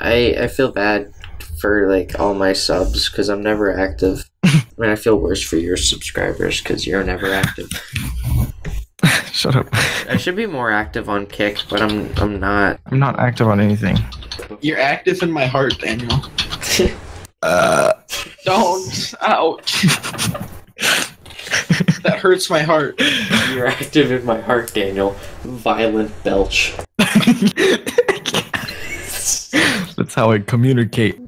I feel bad for like all my subs because I'm never active. I mean, I feel worse for your subscribers because you're never active. Shut up. I should be more active on Kick, but I'm not. I'm not active on anything. You're active in my heart, Daniel. Don't. Ouch. That hurts my heart. You're active in my heart, Daniel. Violent Belch. That's how I communicate.